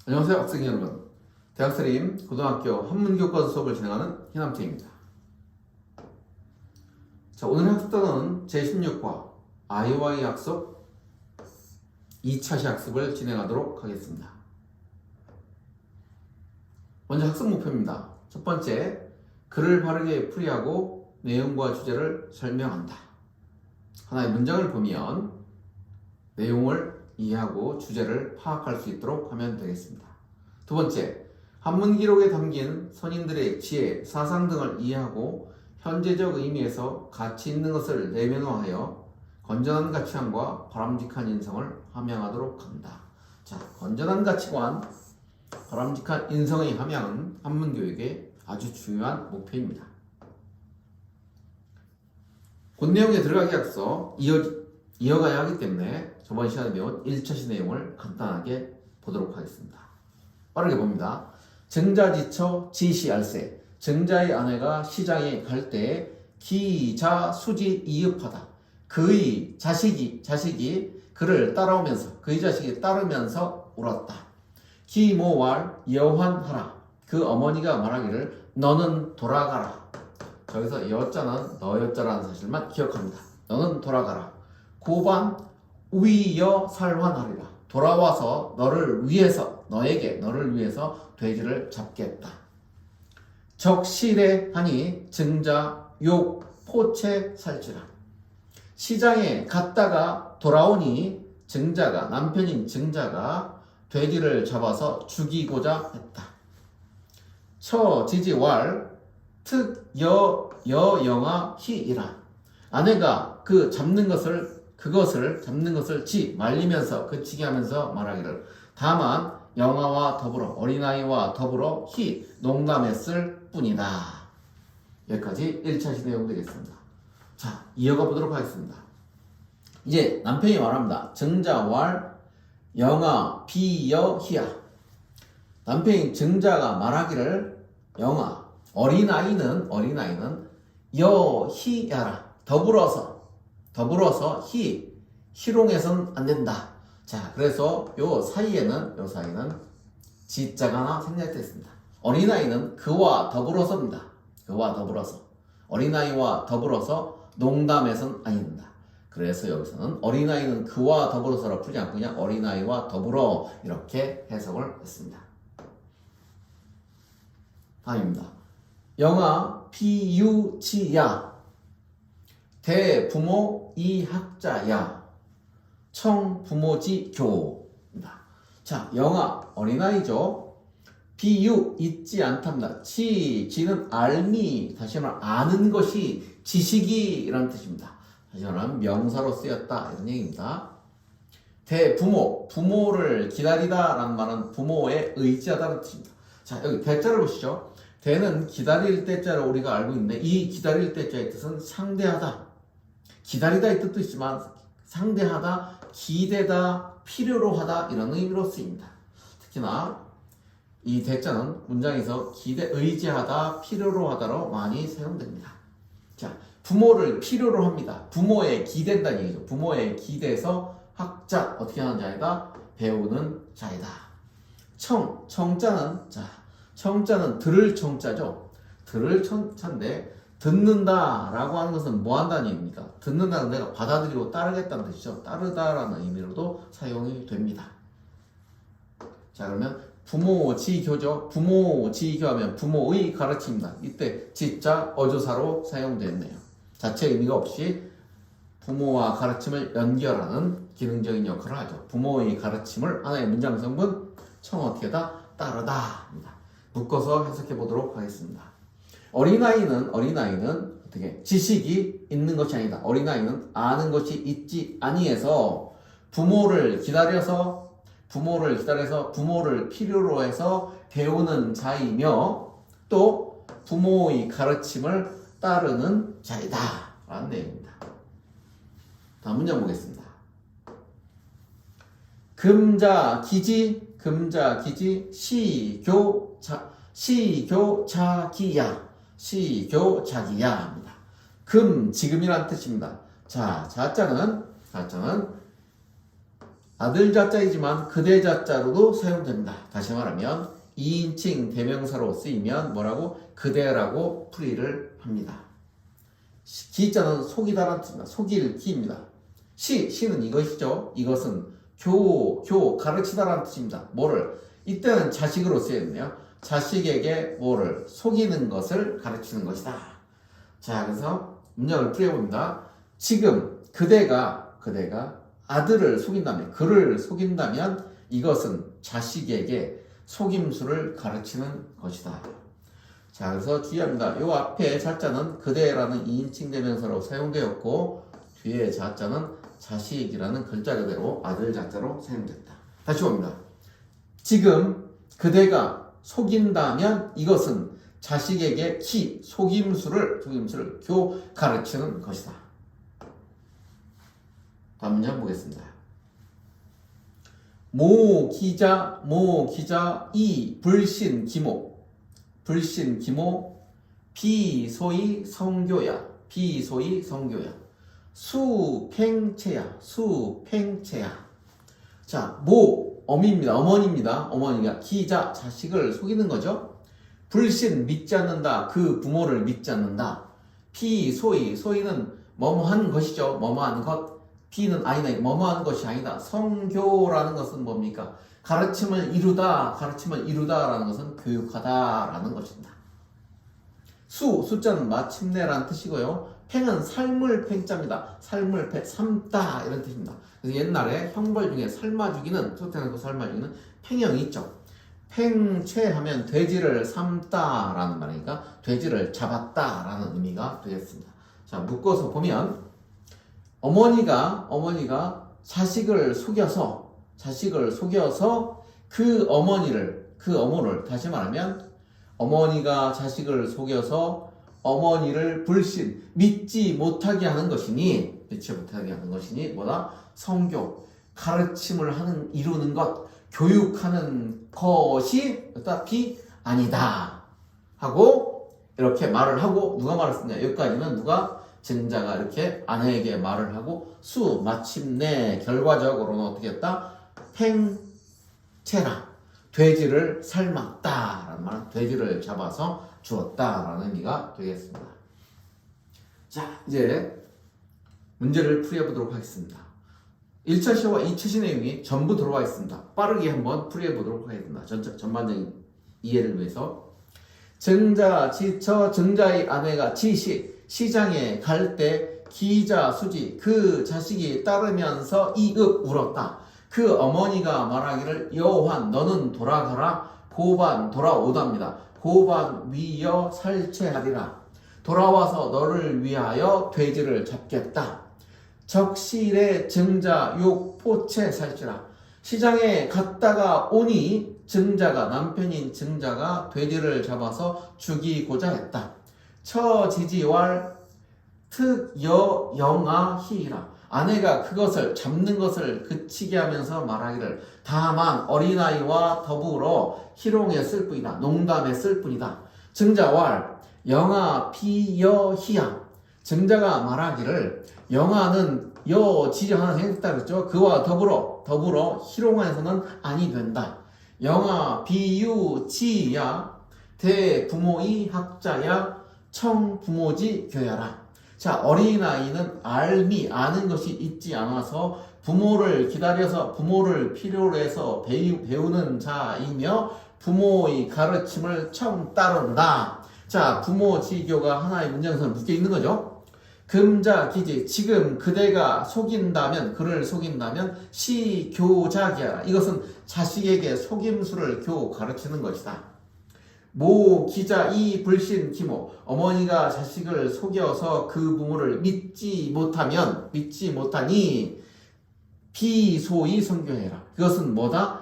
안녕하세요 학생 여러분. 대학생임 고등학교 한문교과서 수업을 진행하는 희남태입니다. 자, 오늘 학습단은 제16과 아이와의 약속 2차 시학습을 진행하도록 하겠습니다. 먼저 학습 목표입니다. 첫 번째, 글을 바르게 풀이하고 내용과 주제를 설명한다. 하나의 문장을 보면 내용을 이해하고 주제를 파악할 수 있도록 하면 되겠습니다. 두 번째, 한문 기록에 담긴 선인들의 지혜, 사상 등을 이해하고 현재적 의미에서 가치 있는 것을 내면화하여 건전한 가치관과 바람직한 인성을 함양하도록 한다. 자, 건전한 가치관, 바람직한 인성의 함양은 한문 교육의 아주 중요한 목표입니다. 본 내용에 들어가기 앞서 이어가야 하기 때문에 저번 시간에 배운 1차시 내용을 간단하게 보도록 하겠습니다. 빠르게 봅니다. 정자지처 지시알세. 정자의 아내가 시장에 갈 때 기자 수지 이읍하다. 그의 자식이 그를 따라오면서 그의 자식이 따르면서 울었다. 기모왈 여환하라. 그 어머니가 말하기를 너는 돌아가라. 저기서 여자는 너여자라는 사실만 기억합니다. 너는 돌아가라. 고반 위여 살환하리라. 돌아와서 너를 위해서 돼지를 잡겠다. 적시래 하니 증자 욕 포체 살지라. 시장에 갔다가 돌아오니 증자가 남편인 증자가 돼지를 잡아서 죽이고자 했다. 처 지지왈 특 여영아 희이라. 아내가 그것을 잡는 것을 말리면서 그치게 하면서 말하기를 다만 영아와 더불어 어린아이와 더불어 농담했을 뿐이다. 여기까지 1차시 내용 되겠습니다. 자, 이어가 보도록 하겠습니다. 이제 남편이 말합니다. 정자왈 영아 비여 희야. 남편이 정자가 말하기를 영아 어린아이는 여희야라. 더불어서 희롱해선 안 된다. 자, 그래서 요 사이에는 지자가 하나 생략됐습니다. 어린아이는 그와 더불어서입니다. 그와 더불어서. 어린아이와 더불어서 농담해선 안 된다. 그래서 여기서는 어린아이는 그와 더불어서라 풀지 않고 그냥 어린아이와 더불어 이렇게 해석을 했습니다. 다음입니다. 영아 비유치야. 대부모 이학자야. 청부모지교입니다. 자, 영아 어린아이죠. 비유 잊지 않답니다. 지는 알미, 다시 말하면 아는 것이 지식이라는 뜻입니다. 다시 말하면 명사로 쓰였다 이런 얘기입니다. 대부모, 부모를 기다리다라는 말은 부모에 의지하다는 뜻입니다. 자, 여기 대자를 보시죠. 대는 기다릴 때자를 우리가 알고 있는데 이 기다릴 때자의 뜻은 상대하다. 기다리다의 뜻도 있지만 상대하다, 기대다, 필요로 하다 이런 의미로 쓰입니다. 특히나 이 대자는 문장에서 의지하다, 필요로 하다로 많이 사용됩니다. 자, 부모를 필요로 합니다. 부모에 기댄다는 얘기죠. 부모에 기대서 학자, 어떻게 하는 자이다? 배우는 자이다. 청자는 들을 청자죠. 들을 청자인데 듣는다 라고 하는 것은 뭐 한다는 얘기입니까? 듣는다는 내가 받아들이고 따르겠다는 뜻이죠. 따르다라는 의미로도 사용이 됩니다. 자, 그러면 부모지교죠. 부모지교하면 부모의 가르침입니다. 이때 지자 어조사로 사용됐네요. 자체 의미가 없이 부모와 가르침을 연결하는 기능적인 역할을 하죠. 부모의 가르침을 하나의 문장 성분 어떻게 하다? 따르다입니다. 묶어서 해석해 보도록 하겠습니다. 어린아이는 어떻게 지식이 있는 것이 아니다. 어린아이는 아는 것이 있지 아니해서 부모를 기다려서 부모를 필요로 해서 배우는 자이며 또 부모의 가르침을 따르는 자이다 라는 내용입니다. 다음 문장 보겠습니다. 금자기지 시교자기야입니다. 지금이란 뜻입니다. 자, 자자는 아들 자자이지만 그대 자자로도 사용됩니다. 다시 말하면 2인칭 대명사로 쓰이면 뭐라고? 그대라고 풀이를 합니다. 기자는 속이다라는 뜻입니다. 속일 기입니다. 시는 이것이죠. 이것은 가르치다라는 뜻입니다. 뭐를? 이때는 자식으로 쓰였네요. 자식에게 뭐를? 속이는 것을 가르치는 것이다. 자, 그래서 문장을 풀어봅니다. 지금 그대가 아들을 속인다면, 그를 속인다면 이것은 자식에게 속임수를 가르치는 것이다. 자, 그래서 주의합니다. 요 앞에 자자는 그대라는 2인칭 대명사로 사용되었고 뒤에 자자는 자식이라는 글자 그대로 아들 자자로 사용됐다. 다시 봅니다. 지금 그대가 속인다면 이것은 자식에게 속임수를 가르치는 것이다. 다음 문장 보겠습니다. 모 기자 이 불신 기모 비소위 성교야 수팽체야 자, 어머니입니다. 어머니가 기자 자식을 속이는 거죠. 불신 믿지 않는다. 그 부모를 믿지 않는다. 소위는 뭐뭐하는 것이죠. 뭐뭐하는 것. 비는 아니다. 뭐뭐하는 것이 아니다. 성교라는 것은 뭡니까? 가르침을 이루다라는 것은 교육하다라는 것입니다. 숫자는 마침내라는 뜻이고요. 팽은 삶을 팽자입니다. 삶을 삶다 이런 뜻입니다. 그래서 옛날에 형벌 중에 삶아주기는 팽형이 있죠. 팽채하면 돼지를 삶다라는 말이니까 돼지를 잡았다라는 의미가 되겠습니다. 자, 묶어서 보면 어머니가 자식을 속여서 그 어머를 다시 말하면 어머니가 자식을 속여서 어머니를 불신 믿지 못하게 하는 것이니 뭐다? 성교 가르침을 이루는 것 교육하는 것이 어차피 아니다 하고 이렇게 말을 하고 누가 말을 쓰냐? 여기까지는 증자가 이렇게 아내에게 말을 하고 마침내 결과적으로는 어떻게 했다? 팽채라 돼지를 삶았다라는 말은 돼지를 잡아서 주었다라는 의미가 되겠습니다. 자, 이제 문제를 풀이해보도록 하겠습니다. 1차 시와 2차 시 내용이 전부 들어와 있습니다. 빠르게 한번 풀이해보도록 하겠습니다. 전반적인 이해를 위해서. 증자, 지처, 증자의 아내가 시장에 갈 때 기자, 수지, 그 자식이 따르면서 이윽 울었다. 그 어머니가 말하기를 여호환 너는 돌아가라. 고반 돌아오답니다. 고반 위여 살체하리라. 돌아와서 너를 위하여 돼지를 잡겠다. 적실의 증자 욕포체 살찌라. 시장에 갔다가 오니 남편인 증자가 돼지를 잡아서 죽이고자 했다. 처지지왈 특여 영아 희라. 아내가 그것을 잡는 것을 그치게 하면서 말하기를 다만 어린아이와 더불어 희롱했을 뿐이다. 농담했을 뿐이다. 증자왈 영아 비여희야. 증자가 말하기를 영아는 지저 하나 생겼다 그랬죠. 그와 더불어 희롱해서는 아니 된다. 영아 비유지야 대부모이 학자야 청부모지 교야라. 자, 어린아이는 아는 것이 있지 않아서 부모를 기다려서 부모를 필요로 해서 배우는 자이며 부모의 가르침을 따른다. 자, 부모지교가 하나의 문장에서 묶여 있는 거죠. 금자 기지 지금 그대가 그를 속인다면 시교자기하라. 이것은 자식에게 속임수를 가르치는 것이다. 모 기자 이 불신 기모 어머니가 자식을 속여서 그 부모를 믿지 못하니 비소위 성교해라. 그것은 뭐다?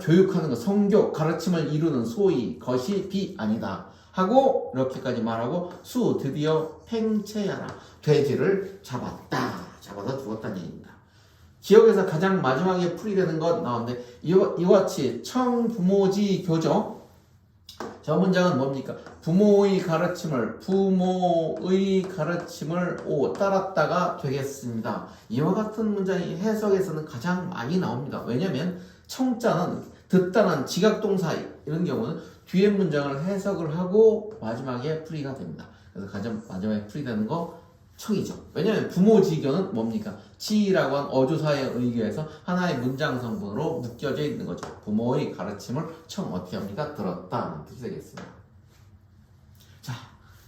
교육하는 것, 성교, 가르침을 이루는 소위 것이 아니다 하고 이렇게까지 말하고 드디어 팽채하라. 돼지를 잡아서 죽었다는 얘기입니다. 기억에서 가장 마지막에 풀이되는 것 나오는데 이와 같이 청부모지 교죠. 저 문장은 뭡니까? 부모의 가르침을 따랐다가 되겠습니다. 이와 같은 문장이 해석에서는 가장 많이 나옵니다. 왜냐하면 청자는 듣다는 지각동사 이런 경우는 뒤에 문장을 해석을 하고 마지막에 풀이가 됩니다. 그래서 가장 마지막에 풀이되는 거 청이죠. 왜냐하면 부모지교는 뭡니까? 지라고 한 어조사에 의거해서 하나의 문장 성분으로 묶여져 있는 거죠. 부모의 가르침을 청 어떻게 합니까? 들었다는 뜻이 되겠습니다. 자,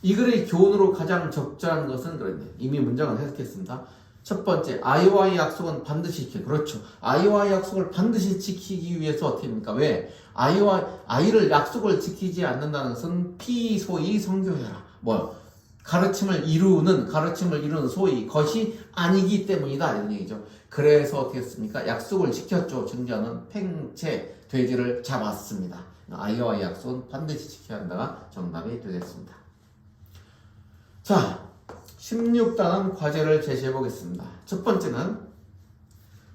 이 글의 교훈으로 가장 적절한 것은 그런데 이미 문장을 해석했습니다. 첫 번째, 아이와의 약속은 반드시 지켜. 그렇죠. 아이와의 약속을 반드시 지키기 위해서 어떻게 합니까? 왜? 아이를 약속을 지키지 않는다는 것은 피소위 성교해라. 뭐요? 가르침을 이루는 소위 것이 아니기 때문이다 이런 얘기죠. 그래서 어떻게 했습니까? 약속을 지켰죠. 증자는 팽채 돼지를 잡았습니다. 아이와의 약속은 반드시 지켜야 한다가 정답이 되겠습니다. 자, 16단원 과제를 제시해 보겠습니다. 첫 번째는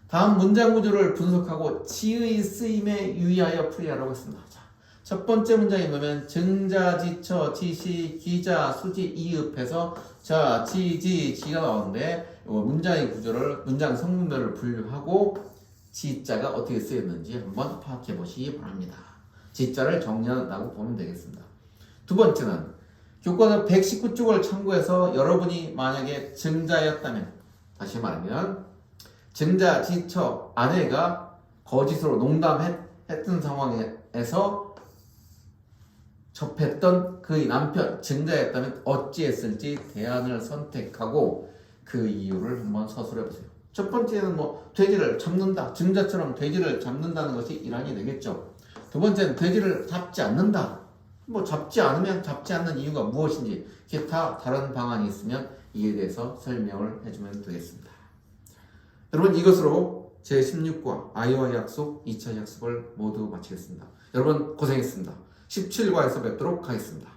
다음 문장 구조를 분석하고 지의 쓰임에 유의하여 풀이하라고 했습니다. 자, 첫 번째 문장에 보면 증자, 지처, 지시, 기자, 수지, 이읍해서 자, 지가 나오는데 문장의 구조를 문장 성분별을 분류하고 지자가 어떻게 쓰였는지 한번 파악해 보시기 바랍니다. 지자를 정리한다고 보면 되겠습니다. 두 번째는 교과서 119쪽을 참고해서 여러분이 만약에 증자였다면, 다시 말하면 증자, 지처, 아내가 거짓으로 농담했던 상황에서 접했던 그의 남편, 증자였다면 어찌했을지 대안을 선택하고 그 이유를 한번 서술해 보세요. 첫 번째는 돼지를 잡는다. 증자처럼 돼지를 잡는다는 것이 일환이 되겠죠. 두 번째는 돼지를 잡지 않는다. 잡지 않으면 잡지 않는 이유가 무엇인지 기타 다른 방안이 있으면 이에 대해서 설명을 해주면 되겠습니다. 여러분, 이것으로 제16과 아이와의 약속 2차 약속을 모두 마치겠습니다. 여러분 고생했습니다. 17과에서 뵙도록 하겠습니다.